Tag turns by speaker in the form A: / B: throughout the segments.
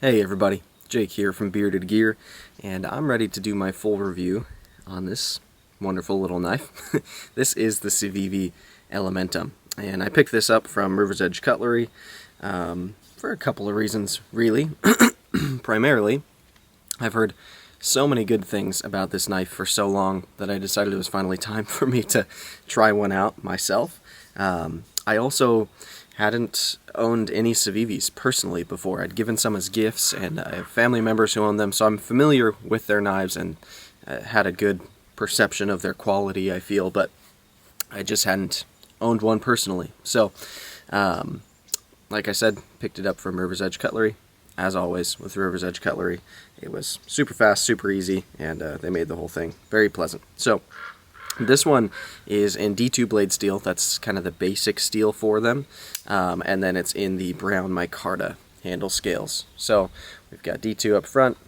A: Hey everybody, Jake here from Bearded Gear, and I'm ready to do my full review on this wonderful little knife. This is the Civivi Elementum, and I picked this up from Rivers Edge Cutlery for a couple of reasons, really. Primarily, I've heard so many good things about this knife for so long that I decided it was finally time for me to try one out myself. I also hadn't owned any Civivis personally before. I'd given some as gifts, and I have family members who own them, so I'm familiar with their knives and had a good perception of their quality, I feel, but I just hadn't owned one personally. So, like I said, picked it up from Rivers Edge Cutlery. As always, with Rivers Edge Cutlery, it was super fast, super easy, and they made the whole thing very pleasant. So, this one is in D2 blade steel. That's kind of the basic steel for them. And then it's in the Brown Micarta handle scales. So we've got D2 up front,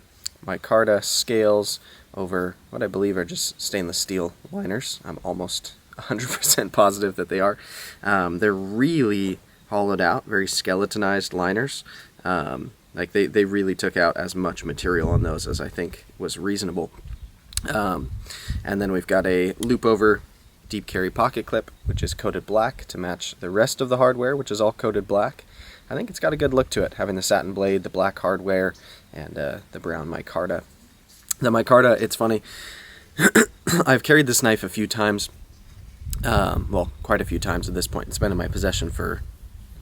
A: Micarta scales over what I believe are just stainless steel liners. I'm almost 100% positive that they are. They're really hollowed out, very skeletonized liners. Like they really took out as much material on those as I think was reasonable. And then we've got a loop over deep carry pocket clip, which is coated black to match the rest of the hardware, which is all coated black. I think it's got a good look to it, having the satin blade, the black hardware, and the brown micarta. The micarta, it's funny, I've carried this knife a few times, well, quite a few times at this point. It's been in my possession for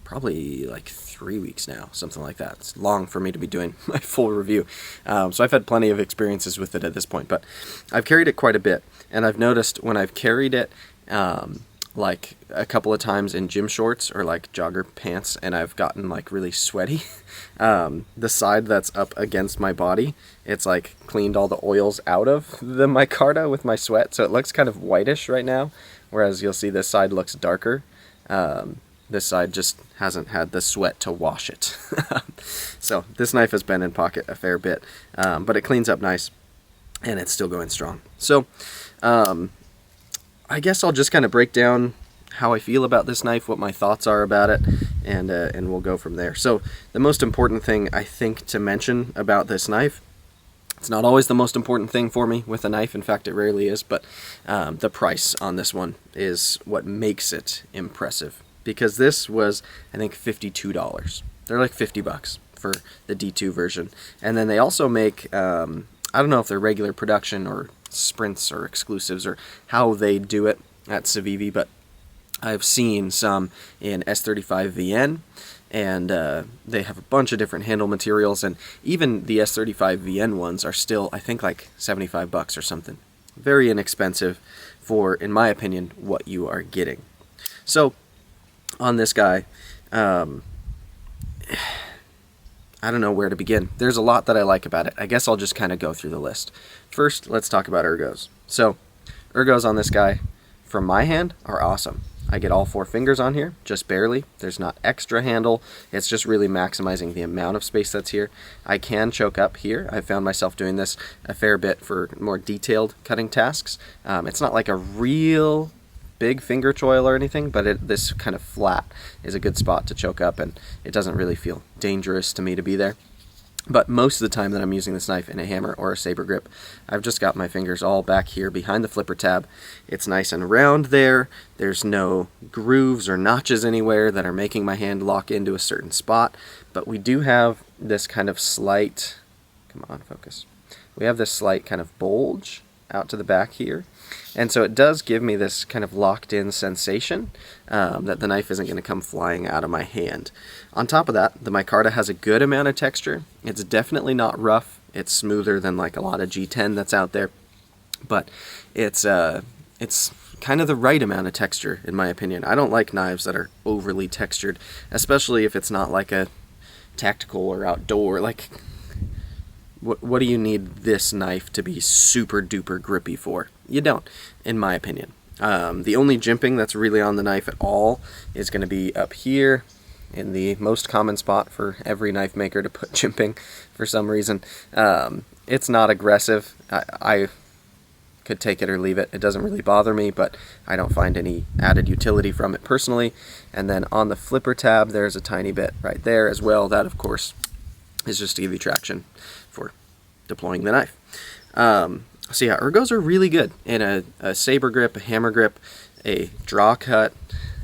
A: probably like 3 weeks now, something like that. It's long for me to be doing my full review. So I've had plenty of experiences with it at this point, but I've carried it quite a bit, and I've noticed when I've carried it like a couple of times in gym shorts or like jogger pants and I've gotten like really sweaty, the side that's up against my body, it's like cleaned all the oils out of the micarta with my sweat, so it looks kind of whitish right now, whereas you'll see this side looks darker. This side just hasn't had the sweat to wash it. So this knife has been in pocket a fair bit, but it cleans up nice, and it's still going strong. So I guess I'll just kind of break down how I feel about this knife, what my thoughts are about it, and we'll go from there. So the most important thing I think to mention about this knife, it's not always the most important thing for me with a knife, in fact it rarely is, but the price on this one is what makes it impressive. Because this was, I think, $52. They're like $50 for the D2 version. And then they also make, I don't know if they're regular production or sprints or exclusives or how they do it at Civivi, but I've seen some in S35vn, and they have a bunch of different handle materials, and even the S35vn ones are still, I think, like $75 or something. Very inexpensive for, in my opinion, what you are getting. So, on this guy, I don't know where to begin. There's a lot that I like about it. I guess I'll just kind of go through the list. First, let's talk about ergos. So, ergos on this guy, from my hand, are awesome. I get all 4 fingers on here, just barely. There's not extra handle. It's just really maximizing the amount of space that's here. I can choke up here. I found myself doing this a fair bit for more detailed cutting tasks. It's not like a real big finger choil or anything, but this kind of flat is a good spot to choke up, and it doesn't really feel dangerous to me to be there. But most of the time that I'm using this knife in a hammer or a saber grip, I've just got my fingers all back here behind the flipper tab. It's nice and round there. There's no grooves or notches anywhere that are making my hand lock into a certain spot, but we do have this kind of slight, come on, focus. We have this slight kind of bulge out to the back here. And so it does give me this kind of locked-in sensation that the knife isn't going to come flying out of my hand. On top of that, the micarta has a good amount of texture. It's definitely not rough. It's smoother than like a lot of G10 that's out there, but it's kind of the right amount of texture, in my opinion. I don't like knives that are overly textured, especially if it's not like a tactical or outdoor. Like, what do you need this knife to be super duper grippy for? You don't, in my opinion. The only jimping that's really on the knife at all is going to be up here in the most common spot for every knife maker to put jimping for some reason. It's not aggressive. I could take it or leave it. It doesn't really bother me, but I don't find any added utility from it personally. And then on the flipper tab, there's a tiny bit right there as well. That, of course, is just to give you traction for deploying the knife. So yeah, Ergos are really good in a saber grip, a hammer grip, a draw cut,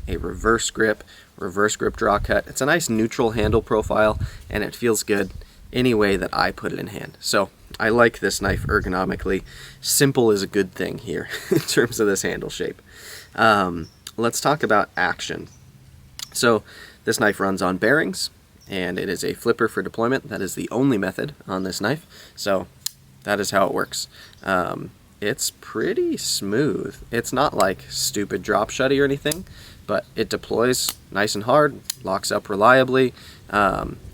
A: a reverse grip draw cut. It's a nice neutral handle profile, and it feels good any way that I put it in hand. So I like this knife ergonomically. Simple is a good thing here in terms of this handle shape. Let's talk about action. So this knife runs on bearings, and it is a flipper for deployment. That is the only method on this knife, so that is how it works. It's pretty smooth. It's not like stupid drop shutty or anything, but it deploys nice and hard, locks up reliably.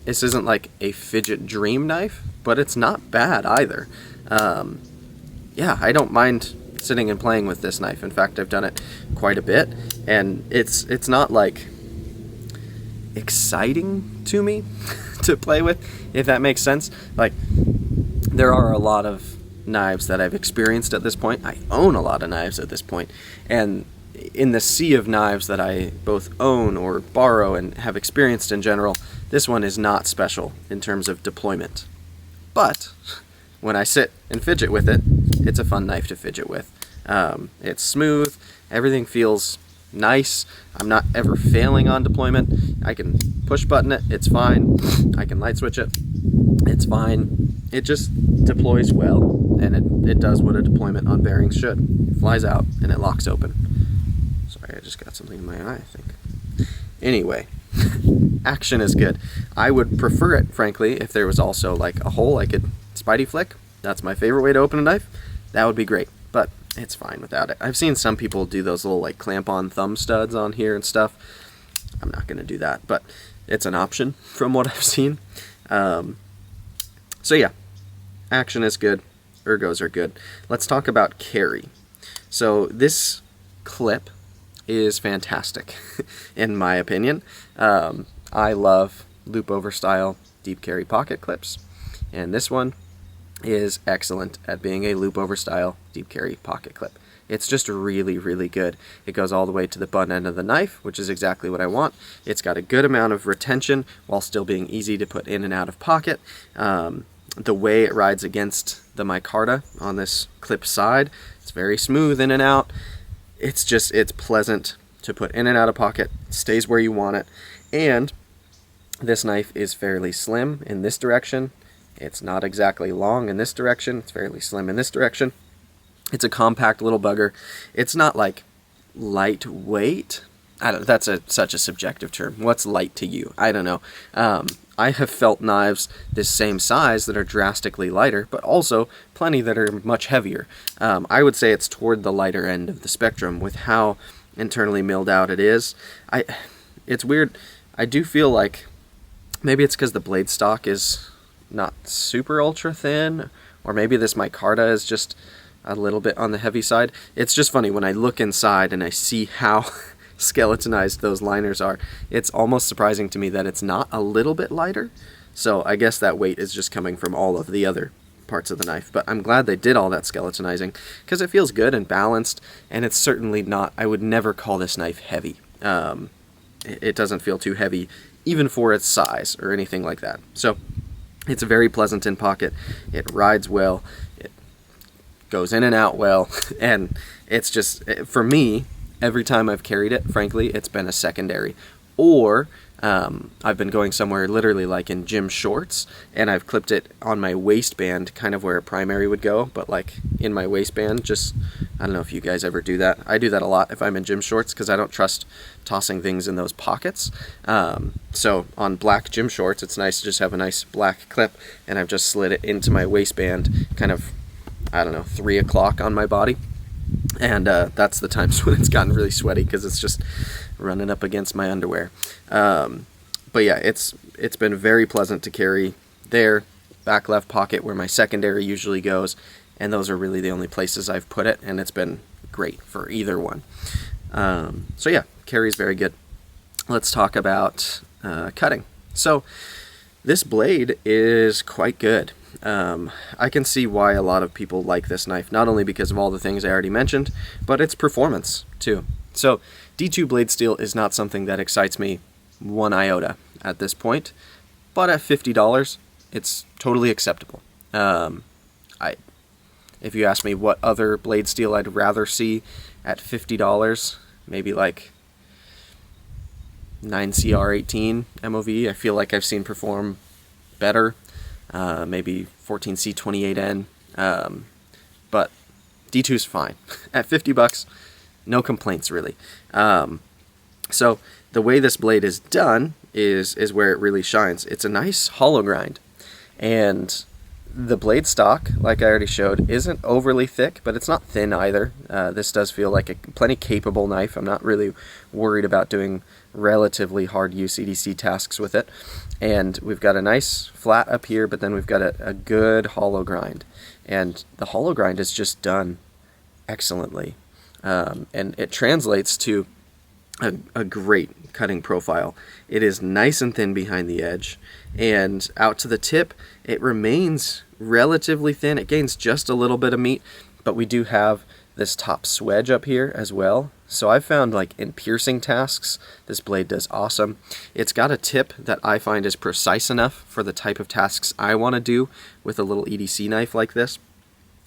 A: This isn't like a fidget dream knife, but it's not bad either. Yeah, I don't mind sitting and playing with this knife. In fact, I've done it quite a bit, and it's not like exciting to me to play with, if that makes sense. Like, there are a lot of knives that I've experienced at this point. I own a lot of knives at this point, and in the sea of knives that I both own or borrow and have experienced in general, this one is not special in terms of deployment. But when I sit and fidget with it, it's a fun knife to fidget with. It's smooth, everything feels nice. I'm not ever failing on deployment. I can push button it, it's fine. I can light switch it, it's fine. It just deploys well, and it does what a deployment on bearings should. It flies out and it locks open. Sorry, I just got something in my eye, I think. Anyway, action is good. I would prefer it, frankly, if there was also like a hole I could spidey flick. That's my favorite way to open a knife. That would be great, but it's fine without it. I've seen some people do those little like clamp-on thumb studs on here and stuff. I'm not going to do that, but it's an option from what I've seen. So yeah, action is good. Ergos are good. Let's talk about carry. So this clip is fantastic, in my opinion. I love loop over style deep carry pocket clips, and this one is excellent at being a loop over style deep carry pocket clip. It's just really, really good. It goes all the way to the butt end of the knife, which is exactly what I want. It's got a good amount of retention while still being easy to put in and out of pocket. The way it rides against the micarta on this clip side, it's very smooth in and out. It's pleasant to put in and out of pocket. It stays where you want it. And this knife is fairly slim in this direction. It's not exactly long in this direction. It's fairly slim in this direction. It's a compact little bugger. It's not like lightweight. That's such a subjective term. What's light to you? I don't know. I have felt knives this same size that are drastically lighter, but also plenty that are much heavier. I would say it's toward the lighter end of the spectrum with how internally milled out it is. It's weird. I do feel like maybe it's because the blade stock is not super ultra thin, or maybe this micarta is just a little bit on the heavy side. It's just funny when I look inside and I see how skeletonized those liners are. It's almost surprising to me that it's not a little bit lighter. So I guess that weight is just coming from all of the other parts of the knife. But I'm glad they did all that skeletonizing because it feels good and balanced, and it's certainly not, I would never call this knife heavy. It doesn't feel too heavy even for its size or anything like that. So it's very pleasant in pocket. It rides well. It goes in and out well. And it's just, for me, every time I've carried it, frankly, it's been a secondary. Or I've been going somewhere literally like in gym shorts, and I've clipped it on my waistband, kind of where a primary would go, but like in my waistband. Just, I don't know if you guys ever do that. I do that a lot if I'm in gym shorts because I don't trust tossing things in those pockets. So on black gym shorts, it's nice to just have a nice black clip, and I've just slid it into my waistband, kind of, I don't know, 3 o'clock on my body. And that's the times when it's gotten really sweaty because it's just running up against my underwear. But yeah, it's been very pleasant to carry there, back left pocket where my secondary usually goes, and those are really the only places I've put it, and it's been great for either one. So yeah, carry is very good. Let's talk about cutting. So this blade is quite good. I can see why a lot of people like this knife, not only because of all the things I already mentioned, but its performance too. So D2 blade steel is not something that excites me one iota at this point, but at $50, It's totally acceptable. If you ask me what other blade steel I'd rather see at $50, maybe like 9CR18 MOV, I feel like I've seen perform better. Maybe 14C28N, but D2's fine. At $50, no complaints really. So the way this blade is done is where it really shines. It's a nice hollow grind, and the blade stock, like I already showed, isn't overly thick, but it's not thin either. This does feel like a plenty capable knife. I'm not really worried about doing relatively hard use EDC tasks with it. And we've got a nice flat up here, but then we've got a good hollow grind. And the hollow grind is just done excellently. And it translates to a great cutting profile. It is nice and thin behind the edge, and out to the tip it remains relatively thin. It gains just a little bit of meat, but we do have this top swedge up here as well. So I've found, like, in piercing tasks, this blade does awesome. It's got a tip that I find is precise enough for the type of tasks I want to do with a little EDC knife like this.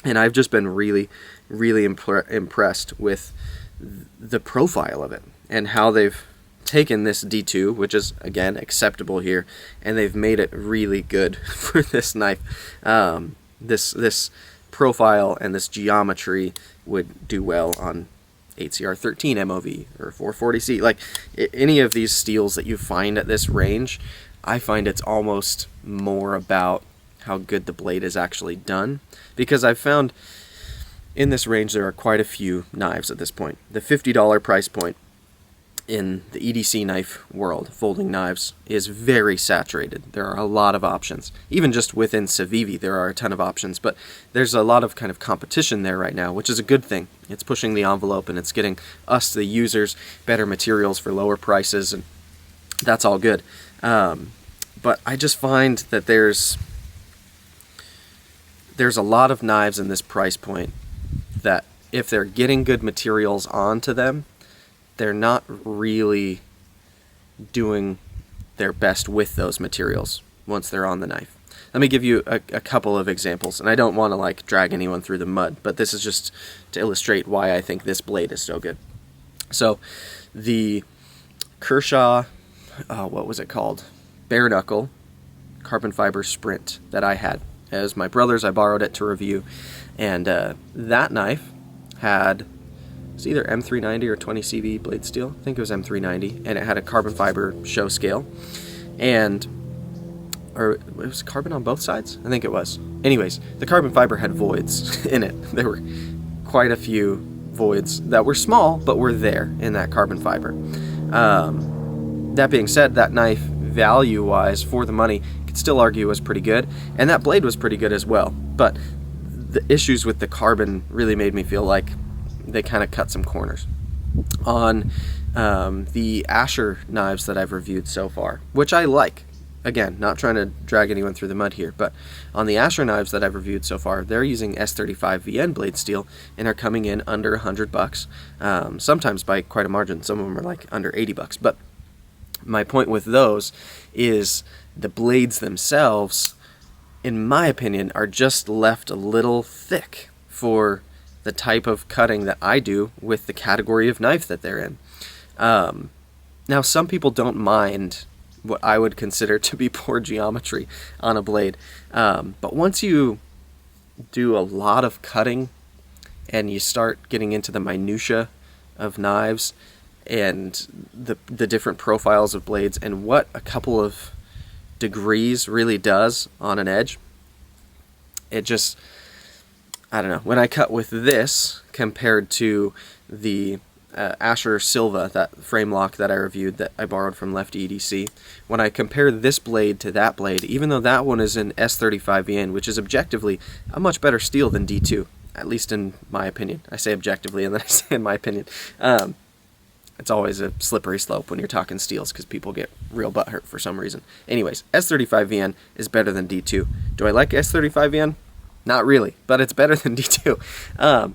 A: And I've just been really, really impressed with the profile of it and how they've taken this D2, which is, again, acceptable here, and they've made it really good for this knife. This profile and this geometry would do well on 8CR13 MOV or 440C. Like, any of these steels that you find at this range, I find it's almost more about how good the blade is actually done, because I've found in this range there are quite a few knives at this point. The $50 price point in the EDC knife world, folding knives, is very saturated. There are a lot of options. Even just within Civivi there are a ton of options, but there's a lot of kind of competition there right now, which is a good thing. It's pushing the envelope, and it's getting us, the users, better materials for lower prices, and that's all good. But I just find that there's a lot of knives in this price point that, if they're getting good materials onto them, they're not really doing their best with those materials once they're on the knife. Let me give you a couple of examples, and I don't want to, like, drag anyone through the mud, but this is just to illustrate why I think this blade is so good. So the Kershaw, what was it called? Bare knuckle carbon fiber Sprint that I had. It was my brother's. I borrowed it to review, and that knife had, it's either M390 or 20CV blade steel. I think it was M390, and it had a carbon fiber show scale, or it was carbon on both sides? I think it was. Anyways, the carbon fiber had voids in it. There were quite a few voids that were small, but were there in that carbon fiber. That being said, that knife, value-wise, for the money, you could still argue was pretty good, and that blade was pretty good as well. But the issues with the carbon really made me feel like they kind of cut some corners. On the Asher knives that I've reviewed so far, which I like, again, not trying to drag anyone through the mud here, but on the Asher knives that I've reviewed so far, they're using S35vn blade steel and are coming in under $100, sometimes by quite a margin. Some of them are like under $80. But my point with those is the blades themselves, in my opinion, are just left a little thick for the type of cutting that I do with the category of knife that they're in. Now, some people don't mind what I would consider to be poor geometry on a blade, but once you do a lot of cutting and you start getting into the minutia of knives and the different profiles of blades and what a couple of degrees really does on an edge, it just, I don't know. When I cut with this compared to the Asher Silva, that frame lock that I reviewed that I borrowed from Lefty EDC, when I compare this blade to that blade, even though that one is an S35vn, which is objectively a much better steel than D2, at least in my opinion. I say objectively and then I say in my opinion. It's always a slippery slope when you're talking steels because people get real butthurt for some reason. Anyways, S35vn is better than D2. Do I like S35vn? Not really, but it's better than D2.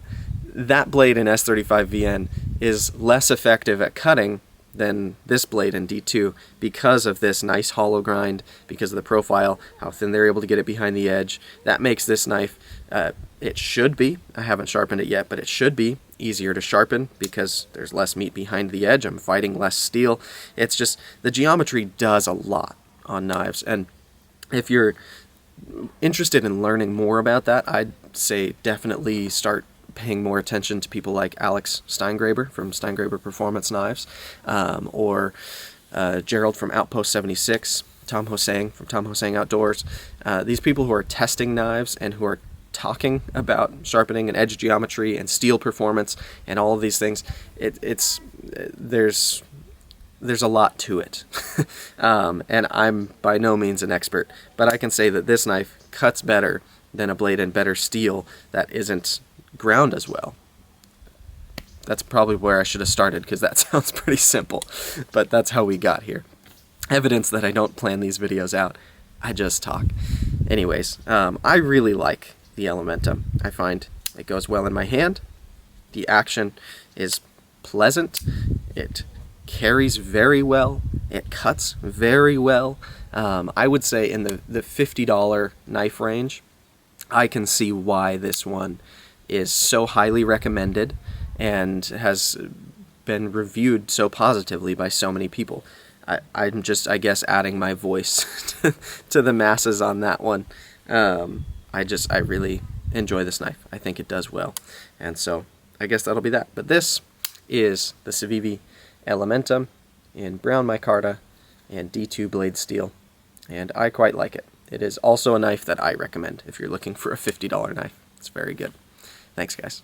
A: That blade in S35vn is less effective at cutting than this blade in D2 because of this nice hollow grind, because of the profile, how thin they're able to get it behind the edge. That makes this knife, it should be, I haven't sharpened it yet, but it should be easier to sharpen because there's less meat behind the edge. I'm fighting less steel. It's just, the geometry does a lot on knives, and if you're interested in learning more about that, I'd say definitely start paying more attention to people like Alex Steingraber from Steingraber Performance Knives, or Gerald from Outpost 76, Tom Hosang from Tom Hosang Outdoors. These people who are testing knives and who are talking about sharpening and edge geometry and steel performance and all of these things, there's a lot to it. And I'm by no means an expert, but I can say that this knife cuts better than a blade in better steel that isn't ground as well. That's probably where I should have started, because that sounds pretty simple, but that's how we got here. Evidence that I don't plan these videos out, I just talk. Anyways, I really like the Elementum. I find it goes well in my hand, the action is pleasant, it carries very well, it cuts very well. I would say in the $50 knife range, I can see why this one is so highly recommended and has been reviewed so positively by so many people. I'm just, I guess, adding my voice to the masses on that one. I really enjoy this knife. I think it does well. And so I guess that'll be that. But this is the Civivi Elementum in Brown Micarta and D2 blade steel, and I quite like it. It is also a knife that I recommend if you're looking for a $50 knife. It's very good. Thanks, guys.